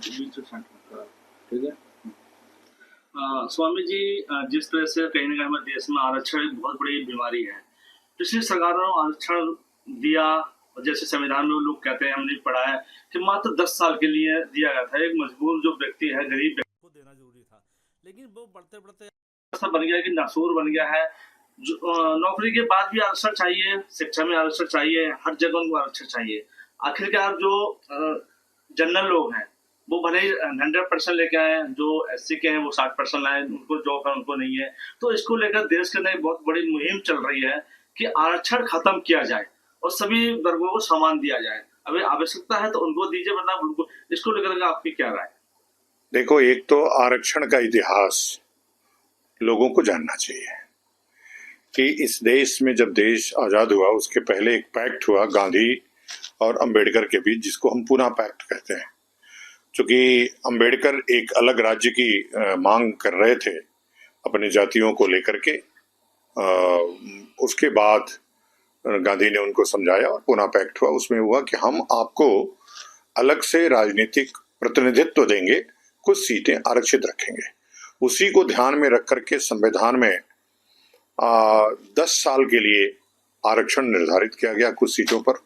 ठीक है। स्वामी जी, जिस तरह से कहीं ना कहीं हमारे देश में आरक्षण एक बहुत बड़ी बीमारी है। पिछली सरकारों ने आरक्षण दिया, और जैसे संविधान में लोग कहते हैं, हमने पढ़ा है कि मात्र 10 साल के लिए दिया गया था। एक मजबूर जो व्यक्ति है, गरीब व्यक्ति को देना जरूरी था, लेकिन वो बढ़ते बढ़ते ऐसा बन गया कि नासूर बन गया है। नौकरी के बाद भी आरक्षण चाहिए, शिक्षा में आरक्षण चाहिए, हर जगह उनको आरक्षण चाहिए। आखिरकार जो जनरल लोग हैं वो भले ही 100% लेके आए, जो SC के हैं वो 60% लाए, उनको जॉब है उनको नहीं है। तो इसको लेकर देश के अंदर बहुत बड़ी मुहिम चल रही है कि आरक्षण खत्म किया जाए और सभी वर्गों को समान दिया जाए। अभी आवश्यकता है तो उनको दीजिए, वरना उनको। इसको लेकर आपकी क्या राय? देखो, एक तो आरक्षण का इतिहास लोगों को जानना चाहिए कि इस देश में जब देश आजाद हुआ उसके पहले एक पैक्ट हुआ गांधी और अंबेडकर के बीच, जिसको हम पूना पैक्ट कहते हैं। चूंकि अंबेडकर एक अलग राज्य की मांग कर रहे थे अपने जातियों को लेकर के, उसके बाद गांधी ने उनको समझाया और पूना पैक्ट हुआ। उसमें हुआ कि हम आपको अलग से राजनीतिक प्रतिनिधित्व देंगे, कुछ सीटें आरक्षित रखेंगे। उसी को ध्यान में रख करके संविधान में 10 साल के लिए आरक्षण निर्धारित किया गया कुछ सीटों पर।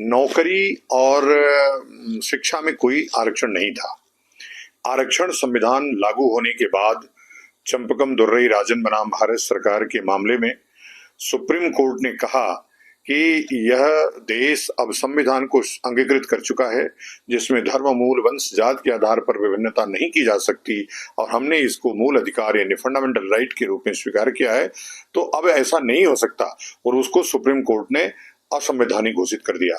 नौकरी और शिक्षा में कोई आरक्षण नहीं था। आरक्षण संविधान लागू होने के बाद चंपकम दुर्रई राजन बनाम भारत सरकार के मामले में सुप्रीम कोर्ट ने कहा कि यह देश अब संविधान को अंगीकृत कर चुका है, जिसमें धर्म, मूल, वंश, जात के आधार पर विभिन्नता नहीं की जा सकती, और हमने इसको मूल अधिकार यानी फंडामेंटल राइट के रूप में स्वीकार किया है। तो अब ऐसा नहीं हो सकता, और उसको सुप्रीम कोर्ट ने असंवैधानिक घोषित कर दिया।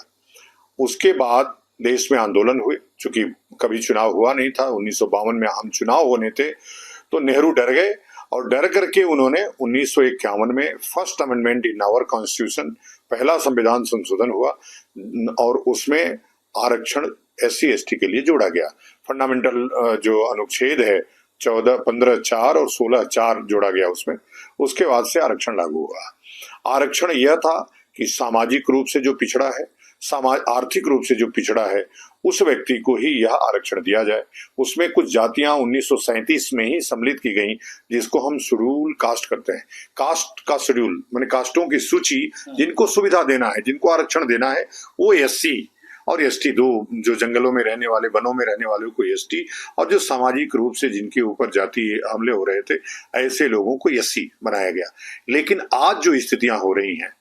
उसके बाद देश में आंदोलन हुए, चूंकि कभी चुनाव हुआ नहीं था। 1952 में आम चुनाव होने थे, तो नेहरू डर गए और डर करके उन्होंने 1951 में first amendment in our constitution, पहला संविधान संशोधन हुआ, और उसमें आरक्षण SC ST के लिए जोड़ा गया। फंडामेंटल जो अनुच्छेद है 14, 15(4) और 16(4) जोड़ा गया उसमें। उसके बाद से आरक्षण लागू हुआ। आरक्षण यह था कि सामाजिक रूप से जो पिछड़ा है, आर्थिक रूप से जो पिछड़ा है, उस व्यक्ति को ही यह आरक्षण दिया जाए। उसमें कुछ जातियां 1937 में ही सम्मिलित की गई, जिसको हम शेड्यूल कास्ट करते हैं। कास्ट का शेड्यूल माने कास्टों की सूची, जिनको सुविधा देना है, जिनको आरक्षण देना है, वो SC और ST, दो जो जंगलों में रहने वाले, वनों में रहने वालों को ST, और जो सामाजिक रूप से जिनके ऊपर जाति हमले हो रहे थे, ऐसे लोगों को SC बनाया गया। लेकिन आज जो स्थितियां हो रही हैं,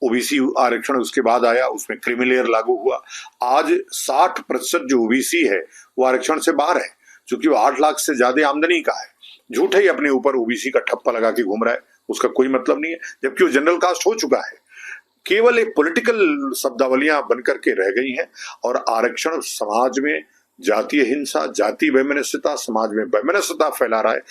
OBC आरक्षण उसके बाद आया, उसमें क्रीमी लेयर लागू हुआ। आज 60% जो OBC है वो आरक्षण से बाहर है, क्योंकि वो 8 लाख से ज्यादा आमदनी का है। झूठे ही अपने ऊपर OBC का ठप्पा लगा के घूम रहा है, उसका कोई मतलब नहीं है, जबकि वो जनरल कास्ट हो चुका है। केवल एक पॉलिटिकल शब्दावलियां बनकर के रह गई हैं, और आरक्षण समाज में जातीय हिंसा, जाति वैमनस्यता, समाज में वैमनस्यता फैला रहा है,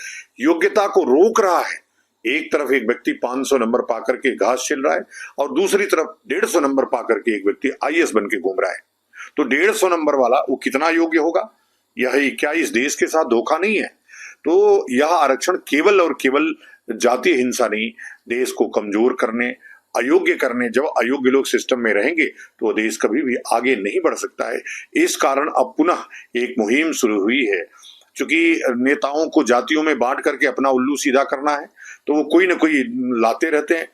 योग्यता को रोक रहा है। एक तरफ एक व्यक्ति 500 नंबर पाकर के घास छिल रहा है, और दूसरी तरफ 150 नंबर पाकर के एक व्यक्ति IAS बन के घूम रहा है। तो 150 नंबर वाला वो कितना योग्य होगा? यही क्या इस देश के साथ धोखा नहीं है? तो यह आरक्षण केवल और केवल जातीय हिंसा नहीं, देश को कमजोर करने, अयोग्य करने, जब अयोग्य लोग सिस्टम में रहेंगे तो देश कभी भी आगे नहीं बढ़ सकता है। इस कारण अब पुनः एक मुहिम शुरू हुई है। चूंकि नेताओं को जातियों में बांट करके अपना उल्लू सीधा करना है, तो वो कोई ना कोई लाते रहते हैं।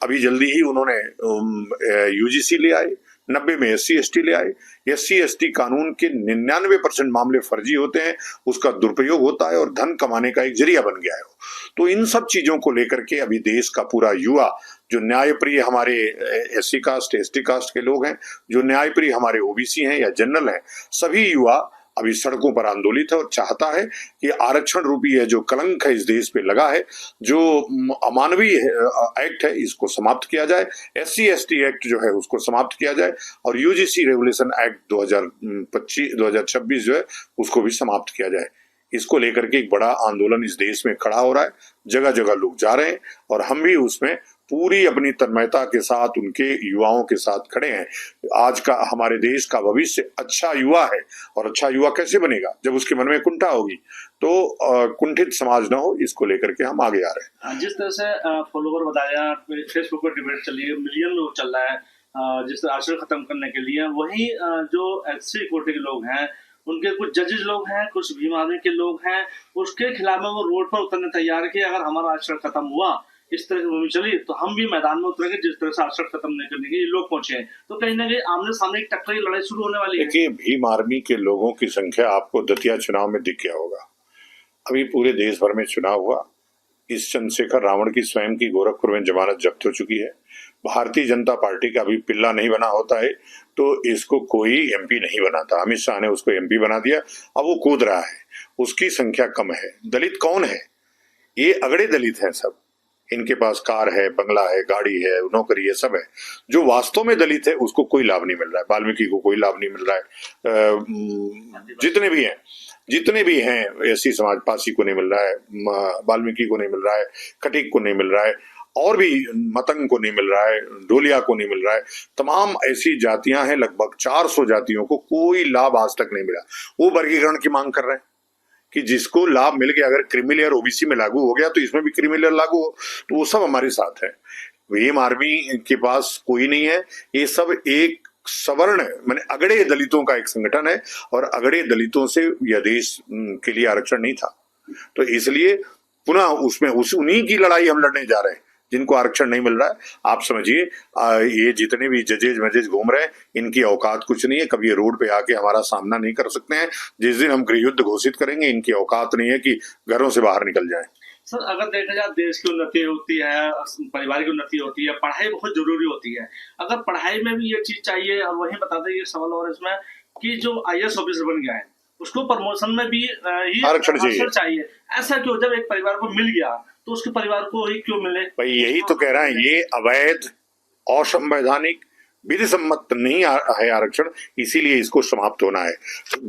अभी जल्दी ही उन्होंने UGC ले आए, 90 में SC ST ले आए। SC ST कानून के 99% मामले फर्जी होते हैं, उसका दुरुपयोग होता है और धन कमाने का एक जरिया बन गया है। तो इन सब चीजों को लेकर के अभी देश का पूरा युवा, जो न्यायप्रिय हमारे SC कास्ट ST कास्ट के लोग हैं, जो न्यायप्रिय हमारे OBC हैं या जनरल हैं, सभी युवा अभी सड़कों पर आंदोलित है और चाहता है कि आरक्षण रूपी है जो कलंक है इस देश पे लगा है, जो अमानवीय एक्ट है, इसको समाप्त किया जाए। SC ST एक्ट जो है उसको समाप्त किया जाए, और UGC रेगुलेशन एक्ट 2026 जो है उसको भी समाप्त किया जाए। इसको लेकर के एक बड़ा आंदोलन इस देश में खड़ा हो रहा है, जगह जगह लोग जा रहे हैं, और हम भी उसमें पूरी अपनी तन्मयता के साथ उनके युवाओं के साथ खड़े हैं। आज का हमारे देश का भविष्य अच्छा युवा है, और अच्छा युवा कैसे बनेगा जब उसके मन में कुंठा होगी। तो कुंठित समाज ना हो, इसको लेकर के हम आगे आ रहे हैं। जिस तरह से फॉलोवर बताया, फेसबुक पर डिबेट चल रही है, मिलियन लोग चल रहा है जिस तरह आरक्षण खत्म करने के लिए, वही जो SC कोटे के लोग हैं उनके कुछ जजेज लोग हैं, कुछ भीम आर्मी के लोग हैं, उसके खिलाफ में वो रोड पर उतरने तैयार है कि अगर हमारा आरक्षण खत्म हुआ, इस तरह की मूवी चली, तो हम भी मैदान में उतरेंगे जिस तरह से आरक्षण खत्म नहीं करने के ये लोग पहुंचे हैं। तो कहीं ना कहीं आमने सामने एक टक्कर की लड़ाई शुरू होने वाली है। देखिए, भीम आर्मी के लोगों की संख्या आपको दतिया चुनाव में दिख गया होगा। अभी पूरे देश भर में चुनाव हुआ, इस चंद्रशेखर रावण की स्वयं की गोरखपुर में जमानत जब्त हो चुकी है। भारतीय जनता पार्टी का अभी पिल्ला नहीं बना होता है तो इसको कोई एमपी नहीं बनाता। अमित शाह ने उसको एमपी बना दिया, अब वो कूद रहा है, उसकी संख्या कम है। दलित कौन है? ये अगड़े दलित हैं सब, इनके पास कार है, बंगला है, गाड़ी है, नौकरी है, सब है। जो वास्तव में दलित है उसको कोई लाभ नहीं मिल रहा है। वाल्मीकि को कोई लाभ नहीं मिल रहा है। जितने भी हैं एससी समाज, पासी को नहीं मिल रहा है, वाल्मीकि को नहीं मिल रहा है, खटीक को नहीं मिल रहा है, और भी मतंग को नहीं मिल रहा है, ढोलिया को नहीं मिल रहा है। तमाम ऐसी जातियां हैं, लगभग 400 जातियों को कोई लाभ आज तक नहीं मिला। वो वर्गीकरण की मांग कर रहे हैं कि जिसको लाभ मिल गया, अगर क्रीमी लेयर ओबीसी में लागू हो गया तो इसमें भी क्रीमी लेयर लागू हो, तो वो सब हमारे साथ है। भीम आर्मी के पास कोई नहीं है, ये सब एक सवर्ण माने अगड़े दलितों का एक संगठन है, और अगड़े दलितों से यह देश के लिए आरक्षण नहीं था। तो इसलिए पुनः उसमें उन्हीं की लड़ाई हम लड़ने जा रहे हैं जिनको आरक्षण नहीं मिल रहा है। आप समझिए, ये जितने भी जजेज मजेज घूम रहे हैं, इनकी औकात कुछ नहीं है। कभी ये रोड पे आके हमारा सामना नहीं कर सकते हैं। जिस दिन हम गृह युद्ध घोषित करेंगे, इनकी औकात नहीं है कि घरों से बाहर निकल जाए। सर, अगर देखा जाए देश की उन्नति होती है, परिवार की उन्नति होती है, पढ़ाई बहुत जरूरी होती है। अगर पढ़ाई में भी ये चीज चाहिए, और वही बता दें ये सवाल और इसमें कि जो आईएएस ऑफिसर बन गया है उसको प्रमोशन में भी आरक्षण चाहिए। ऐसा क्यों? जब एक परिवार को मिल गया तो उसके परिवार को ही क्यों मिले? भाई यही तो कह रहा है, ये अवैध, असंवैधानिक, विधि सम्मत नहीं है आरक्षण, इसीलिए इसको समाप्त होना है।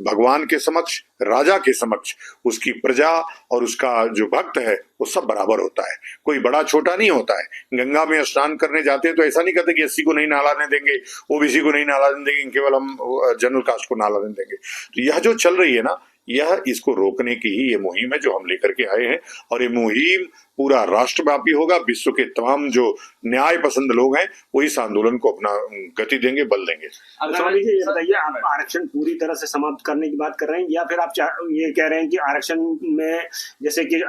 भगवान के समक्ष, राजा के समक्ष उसकी प्रजा और उसका जो भक्त है वो सब बराबर होता है, कोई बड़ा छोटा नहीं होता है। गंगा में स्नान करने जाते हैं तो ऐसा नहीं कहते कि एससी को नहीं नहलाने देंगे, ओबीसी को नहीं नहलाने देंगे, केवल हम जनरल कास्ट को नहलाने देंगे। तो यह जो चल रही है ना, यह इसको रोकने की ही ये मुहिम है जो हम लेकर के आए हैं, और ये मुहिम पूरा राष्ट्रव्यापी होगा। विश्व के तमाम जो न्याय पसंद लोग हैं वो इस आंदोलन को अपना गति देंगे, बल देंगे। स्वामी जी, ये बताइए, आप आरक्षण पूरी तरह से समाप्त करने की बात कर रहे हैं, या फिर आप ये कह रहे हैं कि आरक्षण में जैसे कि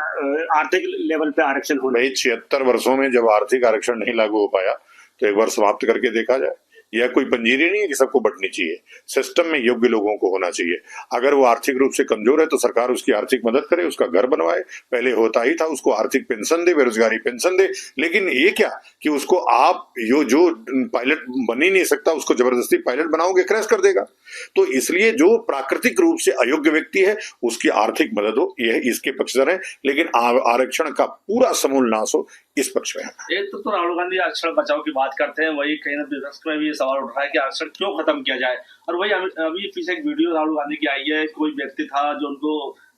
आर्थिक लेवल पे आरक्षण होना? भाई 76 वर्षों में जब आर्थिक आरक्षण नहीं लागू हो पाया तो एक बार समाप्त करके देखा जाए। यह कोई पंजीरी नहीं है कि सबको बंटनी चाहिए। सिस्टम में योग्य लोगों को होना चाहिए। अगर वो आर्थिक रूप से कमजोर है तो सरकार उसकी आर्थिक मदद करे, उसका घर बनवाए। पहले होता ही था, उसको आर्थिक पेंशन दे, बेरोजगारी पेंशन दे। लेकिन ये क्या कि उसको आप जो पायलट बन ही नहीं सकता उसको जबरदस्ती पायलट बनाओगे, क्रैश कर देगा। तो इसलिए जो प्राकृतिक रूप से अयोग्य व्यक्ति है उसकी आर्थिक मदद हो, यह इसके पक्षधर है। लेकिन आरक्षण का पूरा समूल नाश हो, इस पक्ष में है। एक तो राहुल गांधी आरक्षण बचाव की बात करते हैं, वही कहीं ना विपक्ष में भी सवाल उठ रहा है कि आरक्षण क्यों खत्म किया जाए। और वही अभी पीछे एक वीडियो राहुल गांधी की आई है, कोई व्यक्ति था जो उनको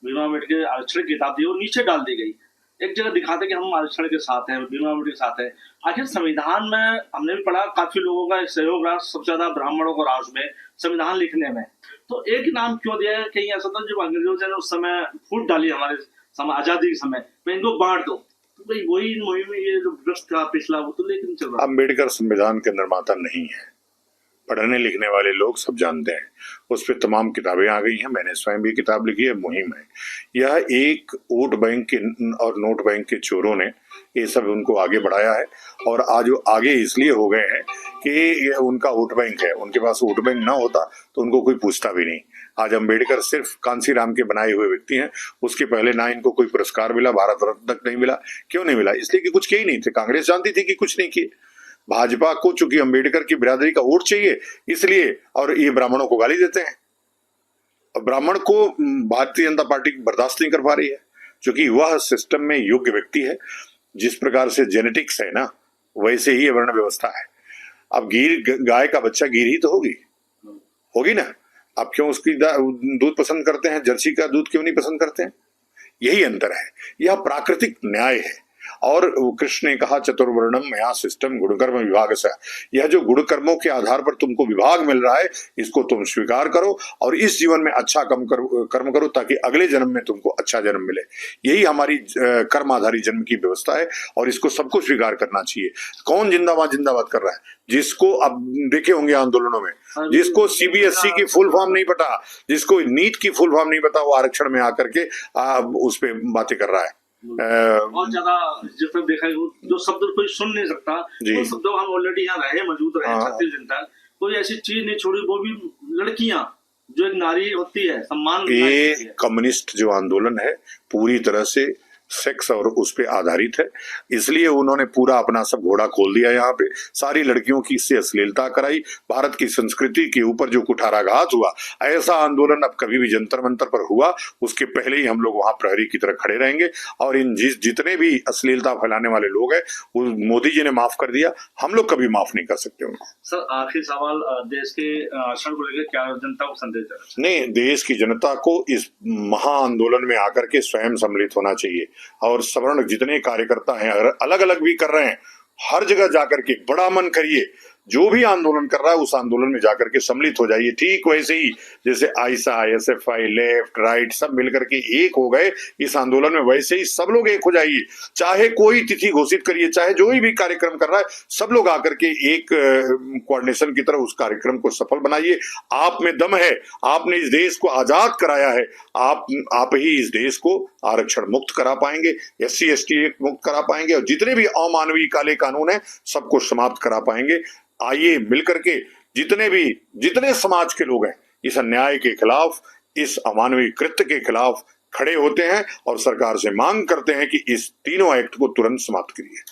भीम अम्बेडकर आरक्षण की किताब दी, वो नीचे डाल दी गई, एक जगह दिखाते कि हम आरक्षण के साथ हैं, भीम अम्बेडकर के साथ हैं। आखिर संविधान में हमने भी पढ़ा, काफी लोगों का सहयोग रहा, सबसे ज्यादा ब्राह्मणों को राज में संविधान लिखने में। तो एक नाम क्यों दिया है? कहीं ऐसा था जो अंग्रेजों ने उस समय फूट डाली हमारे आजादी के समय में, इनको बांट दो। तो भाई वही मुहिम में ये जो भ्रष्ट था पिछला, वो तो लेकिन चल रहा। अम्बेडकर संविधान के निर्माता नहीं है, पढ़ने लिखने वाले लोग सब जानते हैं। उस पर तमाम किताबें आ गई हैं, मैंने स्वयं भी किताब लिखी है। मुहिम है यह, एक वोट बैंक के और नोट बैंक के चोरों ने ये सब उनको आगे बढ़ाया है। और आज वो आगे इसलिए हो गए हैं कि ये उनका वोट बैंक है। उनके पास वोट बैंक ना होता तो उनको कोई पूछता भी नहीं। आज अम्बेडकर सिर्फ कांसीराम के बनाए हुए व्यक्ति हैं। उसके पहले ना इनको कोई पुरस्कार मिला, भारत रत्न तक नहीं मिला। क्यों नहीं मिला? इसलिए कि कुछ किए ही नहीं थे। कांग्रेस जानती थी कि कुछ नहीं किए। भाजपा को चूंकि अम्बेडकर की बिरादरी का वोट चाहिए इसलिए, और ये ब्राह्मणों को गाली देते हैं। और ब्राह्मण को भारतीय जनता पार्टी बर्दाश्त नहीं कर पा रही है, क्योंकि वह सिस्टम में योग्य व्यक्ति है। जिस प्रकार से जेनेटिक्स है ना, वैसे ही वर्ण व्यवस्था है। अब गाय का बच्चा गिर ही तो होगी ना। आप क्यों उसकी दूध पसंद करते हैं, जर्सी का दूध क्यों नहीं पसंद करते हैं? यही अंतर है। यह प्राकृतिक न्याय है। और कृष्ण ने कहा चतुर्वर्णम मया सिस्टम गुणकर्म विभाग से, यह जो गुण कर्मों के आधार पर तुमको विभाग मिल रहा है इसको तुम स्वीकार करो और इस जीवन में अच्छा कर्म करो ताकि अगले जन्म में तुमको अच्छा जन्म मिले। यही हमारी कर्म आधारित जन्म की व्यवस्था है और इसको सबको स्वीकार करना चाहिए। कौन जिंदाबाद जिंदाबाद कर रहा है? जिसको अब देखे होंगे आंदोलनों में, जिसको सीबीएसई की फुल फॉर्म नहीं पता, जिसको नीट की फुल फॉर्म नहीं पता, वो आरक्षण में आकर के उस पे बातें कर रहा है। बहुत ज्यादा जितना देखा जो शब्द कोई सुन नहीं सकता, वो शब्दों हम ऑलरेडी यहाँ रहे मौजूद रहे 36 दिन तक, कोई ऐसी चीज नहीं छोड़ी, वो भी लड़कियां जो एक नारी होती है सम्मान। ये कम्युनिस्ट जो आंदोलन है पूरी तरह से सेक्स और उस पे आधारित है, इसलिए उन्होंने पूरा अपना सब घोड़ा खोल दिया। यहाँ पे सारी लड़कियों की इससे अश्लीलता कराई, भारत की संस्कृति के ऊपर जो कुठाराघात हुआ, ऐसा आंदोलन अब कभी भी जंतर मंतर पर हुआ उसके पहले ही हम लोग वहां प्रहरी की तरह खड़े रहेंगे। और इन जितने भी अश्लीलता फैलाने वाले लोग हैं वो मोदी जी ने माफ कर दिया, हम लोग कभी माफ नहीं कर सकते उनको। सर आखिरी सवाल, देश के आरक्षण को लेकर क्या जनता को संदेश देना? नहीं, देश की जनता को इस महा आंदोलन में आकर के स्वयं सम्मिलित होना चाहिए और सवर्ण जितने कार्यकर्ता हैं अगर अलग अलग भी कर रहे हैं, हर जगह जाकर के बड़ा मन करिए, जो भी आंदोलन कर रहा है उस आंदोलन में जाकर के सम्मिलित हो जाइए। ठीक वैसे ही जैसे आइसा, एसएफआई, लेफ्ट राइट सब मिलकर के एक हो गए इस आंदोलन में, वैसे ही सब लोग एक हो जाइए। चाहे कोई तिथि घोषित करिए, चाहे जो भी कार्यक्रम कर रहा है, सब लोग आकर के एक कोऑर्डिनेशन की तरह उस कार्यक्रम को सफल बनाइए। आप में दम है, आपने इस देश को आजाद कराया है, आप ही इस देश को आरक्षण मुक्त करा पाएंगे, SC ST मुक्त करा पाएंगे और जितने भी अमानवीय काले कानून है सबको समाप्त करा पाएंगे। आइए मिलकर के जितने समाज के लोग हैं इस अन्याय के खिलाफ, इस अमानवीय कृत्य के खिलाफ खड़े होते हैं और सरकार से मांग करते हैं कि इस तीनों एक्ट को तुरंत समाप्त करिए।